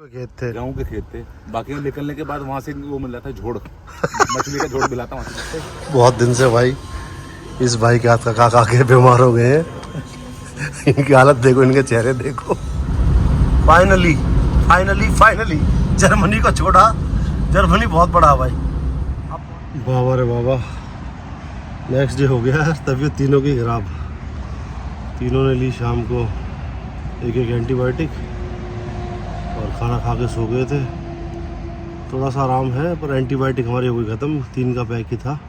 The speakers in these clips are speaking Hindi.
खेत थे, गेहूं के खेत थे। बाकी निकलने के बाद वहाँ से वो मिल रहा था झोड़, मछली का झोड़ मिला था वहाँ से। बहुत दिन से भाई इस भाई के हाथ का खा खा के बीमार हो गए हैं। इनकी हालत देखो, इनके चेहरे देखो। फाइनली फाइनली फाइनली जर्मनी को छोड़ा। जर्मनी बहुत बड़ा है भाई। बाबा रे बाबा, नेक्स्ट डे हो गया है। तबीयत तीनों की खराब। तीनों ने ली शाम को एक एक एंटीबायोटिक और खाना खा के सो गए थे। थोड़ा सा आराम है, पर एंटीबायोटिक हमारी हो गई ख़त्म। 3 का पैक ही था।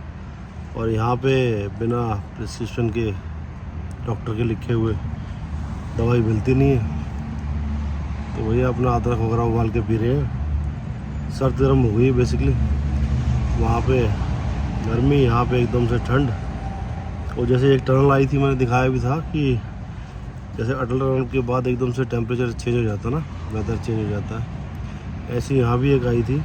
और यहाँ पे बिना प्रिस्क्रिप्शन के डॉक्टर के लिखे हुए दवाई मिलती नहीं है, तो भैया अपना अदरक वगैरह उबाल के पी रहे हैं। सर्द गर्म हो गई बेसिकली। वहाँ पे गर्मी, यहाँ पे एकदम से ठंड। और जैसे एक टनल आई थी, मैंने दिखाया भी था कि जैसे अटल टनल के बाद एकदम से टेम्परेचर चेंज हो जाता है ना, वेदर चेंज हो जाता है। ऐसी यहाँ भी एक आई थी।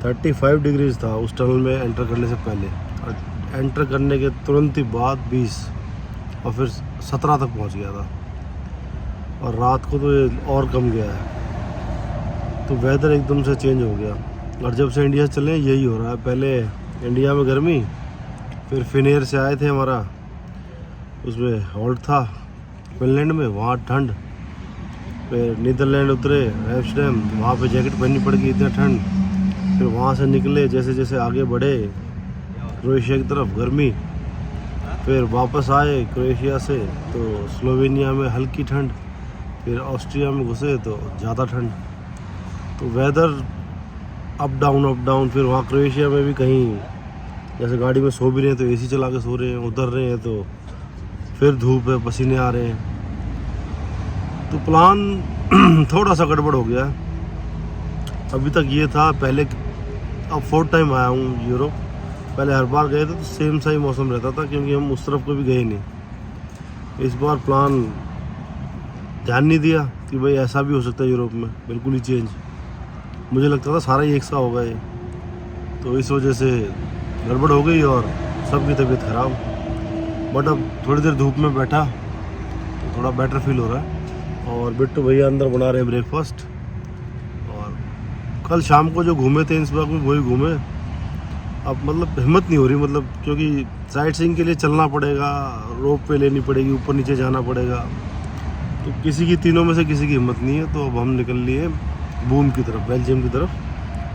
35 डिग्रीज था उस टनल में एंटर करने से पहले, और एंटर करने के तुरंत ही बाद 20 और फिर 17 तक पहुँच गया था। और रात को तो ये और कम गया है। तो वेदर एकदम से चेंज हो गया। और जब से इंडिया से चले यही हो रहा है। पहले इंडिया में गर्मी, फिर फिनेर से आए थे, हमारा उसमें हॉल्ट था फिनलैंड में, वहाँ ठंड। फिर नीदरलैंड उतरे एम्स्टर्डम, वहाँ पे जैकेट पहननी पड़ गई, इतना ठंड। फिर वहाँ से निकले, जैसे जैसे आगे बढ़े क्रोएशिया की तरफ, गर्मी। फिर वापस आए क्रोएशिया से तो स्लोवेनिया में हल्की ठंड। फिर ऑस्ट्रिया में घुसे तो ज़्यादा ठंड। तो वेदर अप डाउन। फिर वहाँ क्रोएशिया में भी कहीं जैसे गाड़ी में सो भी रहे हैं तो एसी चला के सो रहे हैं, उतर रहे हैं तो फिर धूप है, पसीने आ रहे हैं। तो प्लान थोड़ा सा गड़बड़ हो गया। अभी तक ये था पहले, अब 4th टाइम आया हूँ यूरोप। पहले हर बार गए थे तो सेम सा ही मौसम रहता था, क्योंकि हम उस तरफ कभी गए नहीं। इस बार प्लान ध्यान नहीं दिया कि भाई ऐसा भी हो सकता है यूरोप में, बिल्कुल ही चेंज। मुझे लगता था सारा ही एक सा होगा ये, तो इस वजह से गड़बड़ हो गई और सबकी तबीयत ख़राब। बट अब थोड़ी देर धूप में बैठा तो थोड़ा बेटर फील हो रहा है। और बिट्टू भैया अंदर बना रहे ब्रेकफास्ट। और कल शाम को जो घूमे थे इंसबर्ग में, वही घूमे। अब मतलब हिम्मत नहीं हो रही, मतलब क्योंकि साइट सीइंग के लिए चलना पड़ेगा, रोप पे लेनी पड़ेगी, ऊपर नीचे जाना पड़ेगा। तो किसी की, तीनों में से किसी की हिम्मत नहीं है। तो अब हम निकल लिए बूम की तरफ, बेल्जियम की तरफ,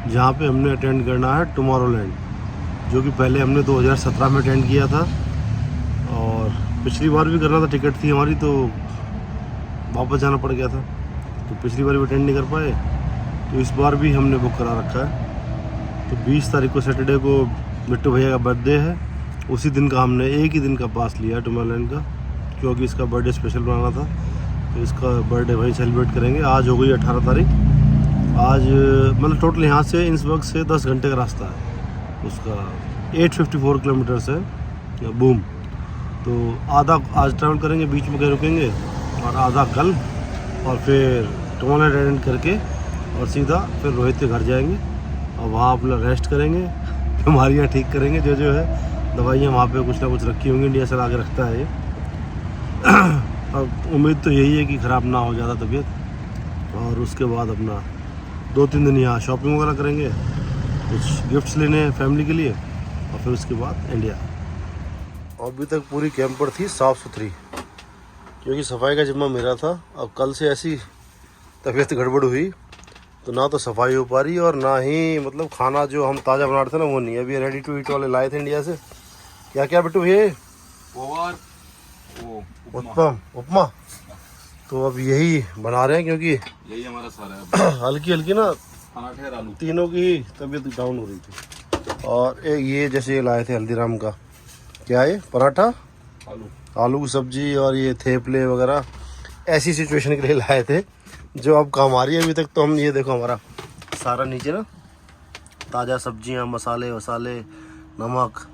जहाँ पे हमने अटेंड करना है टुमारोलैंड, जो कि पहले हमने 2017 में अटेंड किया था। और पिछली बार भी करना था, टिकट थी हमारी तो वापस जाना पड़ गया था। तो पिछली बार भी अटेंड नहीं कर पाए, तो इस बार भी हमने बुक करा रखा है। तो 20 तारीख को सैटरडे को बिट्टू भैया का बर्थडे है। उसी दिन का हमने एक ही दिन का पास लिया टुमारोलैंड का, क्योंकि इसका बर्थडे स्पेशल बनाना था। तो इसका बर्थडे वहीं सेलिब्रेट करेंगे। आज हो गई 18 तारीख। आज मतलब टोटल यहाँ से इंसबर्ग से 10 घंटे का रास्ता है उसका। 854 किलोमीटर्स है बूम। तो आधा आज ट्रैवल करेंगे, बीच में कहीं रुकेंगे, और आधा कल, और फिर टुमारोलैंड अटेंड करके और सीधा फिर रोहित के घर जाएंगे और वहाँ अपना रेस्ट करेंगे, बीमारियाँ ठीक करेंगे। जो है दवाइयाँ वहाँ पे कुछ ना कुछ रखी होंगी, इंडिया से ला के रखता है ये। अब उम्मीद तो यही है कि ख़राब ना हो ज़्यादा तबीयत। और उसके बाद अपना 2-3 दिन यहाँ शॉपिंग वगैरह करेंगे, कुछ गिफ्ट्स लेने हैं फैमिली के लिए, और फिर उसके बाद इंडिया। अभी तक पूरी कैंपर थी साफ़ सुथरी, क्योंकि सफाई का जिम्मा मेरा था। अब कल से ऐसी तबीयत गड़बड़ हुई तो ना तो सफाई हो पा रही, और ना ही मतलब खाना जो हम ताज़ा बना रहे थे ना, वो नहीं। अभी रेडी टू ईट वाले लाए थे इंडिया से। क्या क्या बिट्टू ये उपमा। तो अब यही बना रहे हैं, क्योंकि यही हमारा सारा है। हल्की हल्की ना पराठे और आलू, तीनों की तबीयत डाउन हो रही थी। और एक ये जैसे ये लाए थे हल्दीराम का, क्या है, पराठा आलू की सब्जी, और ये थेपले वगैरह ऐसी सिचुएशन के लिए लाए थे जो अब काम आ रही है। अभी तक तो हम ये देखो, हमारा सारा नीचे ना ताज़ा सब्जियां, मसाले वसाले, नमक,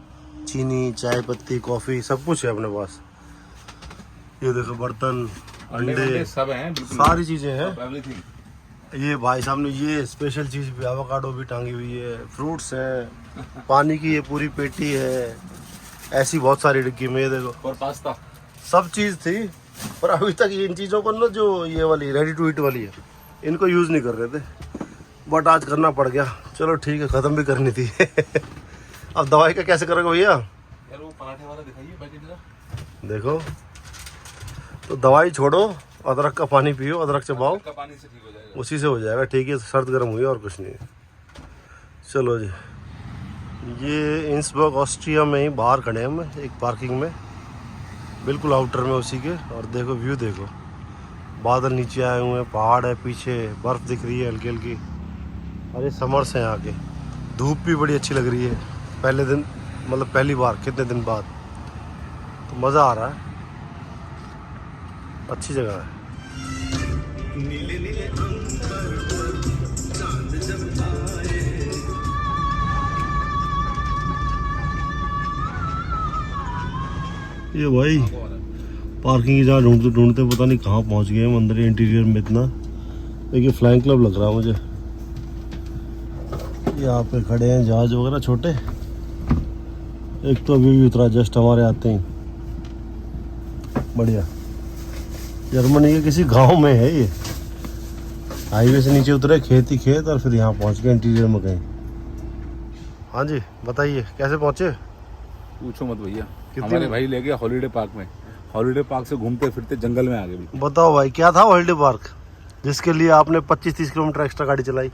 चीनी, चाय पत्ती, कॉफ़ी, सब कुछ है अपने पास। ये देखो बर्तन, अंडे, सब हैं, सारी चीज़ें हैं। एवरीथिंग। ये भाई साहब ने ये स्पेशल चीज़ भी, एवोकाडो भी टांगी हुई है, फ्रूट्स हैं, पानी की ये पूरी पेटी है, ऐसी बहुत सारी डिग्गी में। ये देखो, और पास्ता, सब चीज़ थी। पर अभी तक इन चीज़ों को ना, जो ये वाली रेडी टू ईट वाली है, इनको यूज़ नहीं कर रहे थे, बट आज करना पड़ गया। चलो ठीक है, ख़त्म भी करनी थी। अब दवाई का कैसे करोगे भैया? यार वो पराठे वाला दिखाइए पैकेट का। देखो, तो दवाई छोड़ो, अदरक का पानी पियो, अदरक चबाओ, का पानी से ठीक हो जाएगा। उसी से हो जाएगा। ठीक है, सर्द गर्म हुई और कुछ नहीं है। चलो जी, ये इंसबर्ग ऑस्ट्रिया में ही बाहर खड़े हैं हम एक पार्किंग में, बिल्कुल आउटर में उसी के। और देखो व्यू देखो, बादल नीचे आए हुए हैं, पहाड़ है पीछे, बर्फ़ दिख रही है हल्की हल्की। अरे समर से यहाँ के धूप भी बड़ी अच्छी लग रही है, पहले दिन मतलब पहली बार कितने दिन बाद, तो मज़ा आ रहा है, अच्छी जगह है। नीले नीले अंबर पर चांद जब आए। ये भाई पार्किंग की जगह ढूंढते ढूंढते पता नहीं कहाँ पहुँच गए हम अंदर इंटीरियर में। इतना देखिए फ्लाइंग क्लब लग रहा है मुझे। यहाँ पे खड़े हैं जहाज वगैरह छोटे, एक तो अभी भी उतरा जस्ट हमारे आते ही। बढ़िया, जर्मनी के किसी गांव में है ये, हाईवे से नीचे उतरे, खेत ही खेत, और फिर यहाँ पहुँच गए इंटीरियर में कहीं। हाँ जी बताइए कैसे पहुँचे? पूछो मत भैया, हमारे भाई ले गया हॉलीडे पार्क में, हॉलीडे पार्क से घूमते फिरते जंगल में आ गए। बताओ भाई क्या था हॉलीडे पार्क जिसके लिए आपने 25-30 किलोमीटर एक्स्ट्रा गाड़ी चलाई?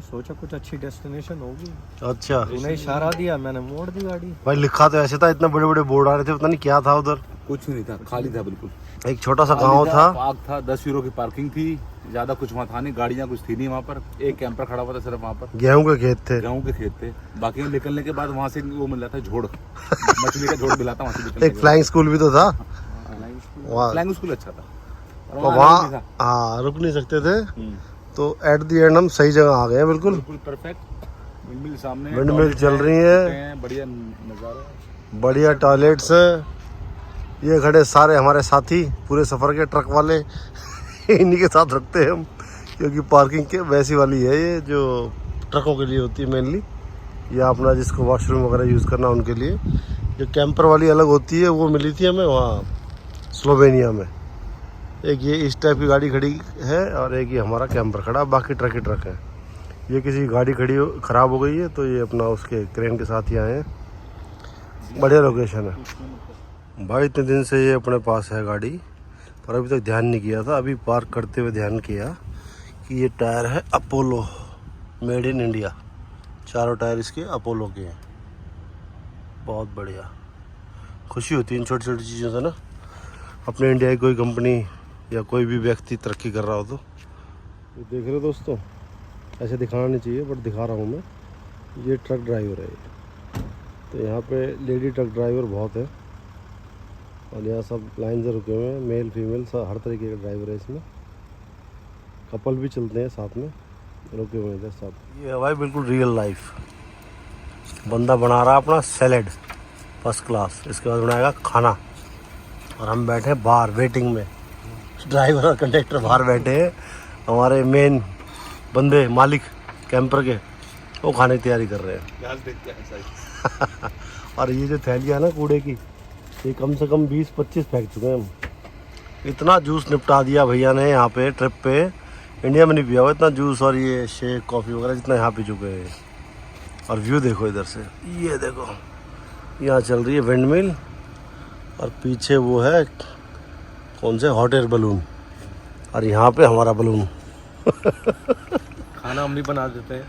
सोचा कुछ अच्छी डेस्टिनेशन होगी, अच्छा, उन्हें इशारा दिया, मैंने मोड़ दी गाड़ी। भाई लिखा तो ऐसे था, इतने बड़े बड़े बोर्ड आ रहे थे, पता नहीं क्या था उधर। कुछ नहीं था, खाली था बिल्कुल। एक छोटा सा गांव था, पार्क था, 10 यूरो की पार्किंग थी, ज्यादा कुछ वहाँ था नहीं, गाड़ियाँ कुछ थी नहीं वहाँ पर। एक कैंपर खड़ा हुआ था सिर्फ वहाँ पर, गेहूं के खेत थे, गेहूं के खेत थे। बाकी निकलने के बाद वहाँ से वो मिल रहा था झोड़, मछली का झोड़ मिला था वहाँ से निकलने एक के फ्लाइंग स्कूल भी तो था बाद। वहाँ। फ्लाइंग स्कूल अच्छा था, तो वहाँ हाँ रुक नहीं सकते थे, तो एट द एंड हम सही जगह आ गए हैं। बिल्कुल परफेक्ट, विंडमिल सामने, विंडमिल चल रही है, बढ़िया नज़ारा, बढ़िया टॉयलेट्स है। ये खड़े सारे हमारे साथी पूरे सफ़र के ट्रक वाले, इन्हीं के साथ रखते हैं हम, क्योंकि पार्किंग के वैसी वाली है ये जो ट्रकों के लिए होती है मेनली, या अपना जिसको वॉशरूम वगैरह यूज़ करना उनके लिए। जो कैंपर वाली अलग होती है वो मिली थी हमें वहाँ स्लोवेनिया में। एक ये इस टाइप की गाड़ी खड़ी है और एक ये हमारा कैंपर खड़ा, बाकी ट्रक ही ट्रक है। ये किसी गाड़ी खड़ी ख़राब हो गई है तो ये अपना उसके क्रेन के साथ ही आए हैं। बढ़िया लोकेशन है भाई, इतने दिन से ये अपने पास है गाड़ी, पर अभी तक ध्यान नहीं किया था। अभी पार्क करते हुए ध्यान किया कि ये टायर है अपोलो, मेड इन इंडिया। चारों टायर इसके अपोलो के हैं। बहुत बढ़िया, खुशी होती है इन छोटी छोटी चीज़ों से ना। अपने इंडिया की कोई कंपनी या कोई भी व्यक्ति तरक्की कर रहा हो तो। ये देख रहे हो दोस्तों, ऐसे दिखाना नहीं चाहिए बट दिखा रहा हूँ मैं। ये ट्रक ड्राइवर है ये, तो यहाँ पे लेडी ट्रक ड्राइवर बहुत है, और यहाँ सब लाइन से रुके हुए हैं, मेल फीमेल सब हर तरीके के ड्राइवर है इसमें। कपल भी चलते हैं साथ में, रुके हुए हैं सब। ये है भाई बिल्कुल रियल लाइफ। बंदा बना रहा अपना सैलेड फर्स्ट क्लास, इसके बाद बनाएगा खाना, और हम बैठे बाहर वेटिंग में। ड्राइवर और कंडक्टर बाहर बैठे हैं, हमारे मेन बंदे मालिक कैंपर के, वो खाने की तैयारी कर रहे हैं। और ये जो थैलियाँ ना कूड़े की, ये कम से कम 20-25 फेंक चुके हैं हम। इतना जूस निपटा दिया भैया ने यहाँ पे ट्रिप पे, इंडिया में नहीं पिया हुआ इतना जूस और ये शेक कॉफ़ी वगैरह जितना यहाँ पी चुके हैं। और व्यू देखो इधर से, ये देखो यहाँ चल रही है विंड मिल, और पीछे वो है कौन से हॉट एयर बलून, और यहाँ पे हमारा बलून। खाना हम नहीं बना देते,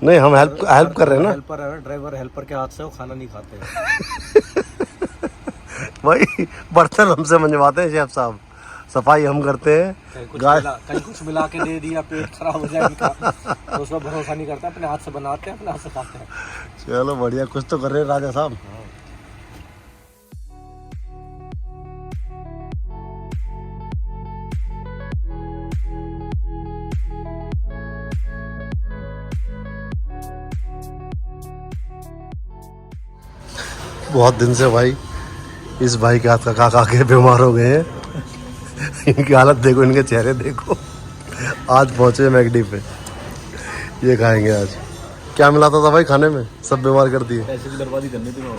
नहीं हम हेल्प कर रहे हैं ना। हेल्पर है, ड्राइवर हेल्पर के हाथ से वो खाना नहीं खाते। भाई बर्तन हमसे मंजवाते हैं शेफ साहब, सफाई हम करते हैं। कहीं कुछ मिला के दे दिया, पेट खराब हो जाएगा तो उसमें भरोसा नहीं करता, अपने हाथ से बनाते हैं, अपने हाथ से खाते हैं। चलो बढ़िया, कुछ तो कर रहे हैं राजा साहब। बहुत दिन से भाई इस भाई के हाथ का खा खा के बीमार हो गए हैं। इनकी हालत देखो, इनके चेहरे देखो। आज पहुंचे मैकडी पे, ये खाएंगे आज। क्या मिलाता था भाई खाने में, सब बीमार कर दिए। पैसे की बर्बादी करनी थी मैं,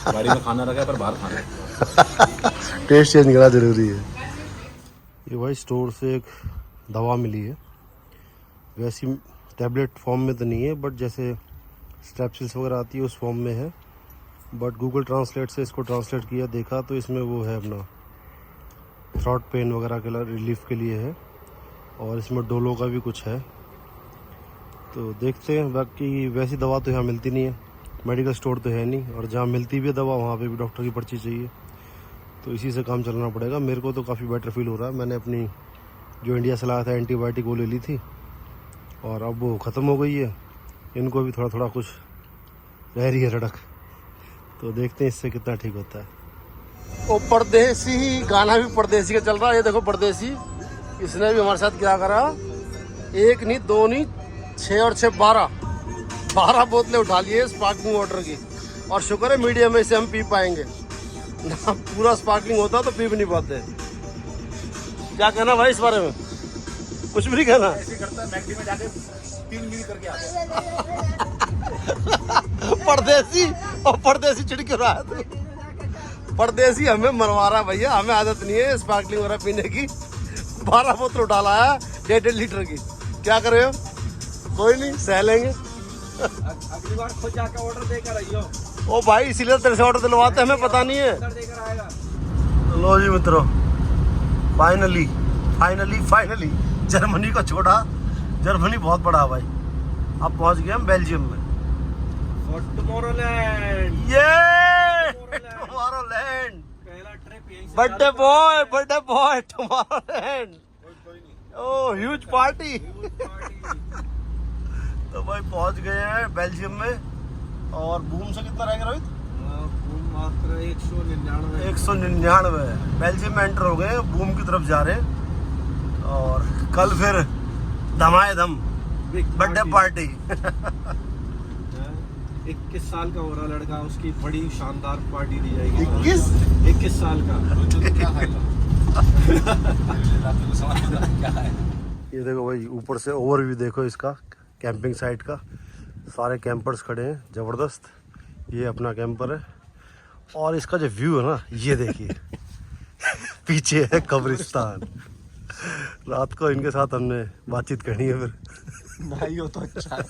गाड़ी में खाना रखा पर बाहर खाना। टेस्ट चेंज करना जरूरी है। ये भाई स्टोर से एक दवा मिली है, वैसी टैबलेट फॉर्म में तो नहीं है, बट जैसे स्ट्रेप्सिल्स वगैरह आती है उस फॉर्म में है। बट गूगल ट्रांसलेट से इसको ट्रांसलेट किया, देखा तो इसमें वो है अपना थ्रॉट पेन वगैरह के रिलीफ के लिए है, और इसमें डोलो का भी कुछ है। तो देखते हैं। बाकी वैसी दवा तो यहाँ मिलती नहीं है, मेडिकल स्टोर तो है नहीं, और जहाँ मिलती भी है दवा वहाँ पे भी डॉक्टर की पर्ची चाहिए, तो इसी से काम चलाना पड़ेगा। मेरे को तो काफ़ी बेटर फील हो रहा है। मैंने अपनी जो इंडिया से लाया था एंटीबायोटिक वो ले ली थी, और अब वो ख़त्म हो गई है। इनको भी थोड़ा थोड़ा कुछ रह रही है रड़क, तो देखते हैं इससे कितना ठीक होता है। वो परदेसी गाना भी परदेसी का चल रहा है। ये देखो परदेसी, इसने भी हमारे साथ क्या करा, 1 नहीं 2 नहीं 6 और 6 12 बोतलें उठा लिए स्पार्कलिंग वाटर की। और शुक्र है मीडियम में इसे हम पी पाएंगे ना, पूरा स्पार्कलिंग होता तो पी भी नहीं पाते। क्या कहना भाई इस बारे में? कुछ भी नहीं कहना। ऐसे करता है मैकडी में जाके 3 मील करके आता है। परदेसी चिढ़ क्यों रहा है तू? परदेसी हमें मरवा रहा भैया, हमें आदत नहीं है स्पार्कलिंग वगैरह पीने की। 12 बोतल उठा लाया 1.5 लीटर की। क्या कर रहे हो? कोई नहीं, सह लेंगे। अगली बार खुद जाकर ऑर्डर देकर आइयो। ओ भाई, इसीलिए तेरे से ऑर्डर दिलवाते हैं, हमें पता नहीं है। ऑर्डर देकर आएगा। लो जी मित्रों, फाइनली जर्मनी को छोड़ा। जर्मनी बहुत बड़ा है भाई। अब पहुंच गए हम बेल्जियम में। और टुमारोलैंड, टुमारोलैंड, पहला ट्रिप यहीं से बर्थडे बॉय टुमारोलैंड। ओह ह्यूज पार्टी। तो भाई पहुंच गए हैं बेल्जियम में। और बूम से कितना रहेगा रोहित? मात्र 199। 199। बेल्जियम में एंटर हो गए, बूम की तरफ जा रहे हैं। और कल फिर धमाधम बर्थडे पार्टी। 21 साल का हो रहा लड़का, उसकी बड़ी शानदार पार्टी दी जाएगी। 21 साल का। क्या खाएगा? क्या है? ये देखो भाई, ऊपर से ओवरव्यू देखो इसका, कैंपिंग साइट का। सारे कैंपर्स खड़े हैं, ज़बरदस्त। ये अपना कैंपर है, और इसका जो व्यू है ना, ये देखिए। पीछे है कब्रिस्तान। रात को इनके साथ हमने बातचीत करनी है फिर। भाई हो तो अच्छा है।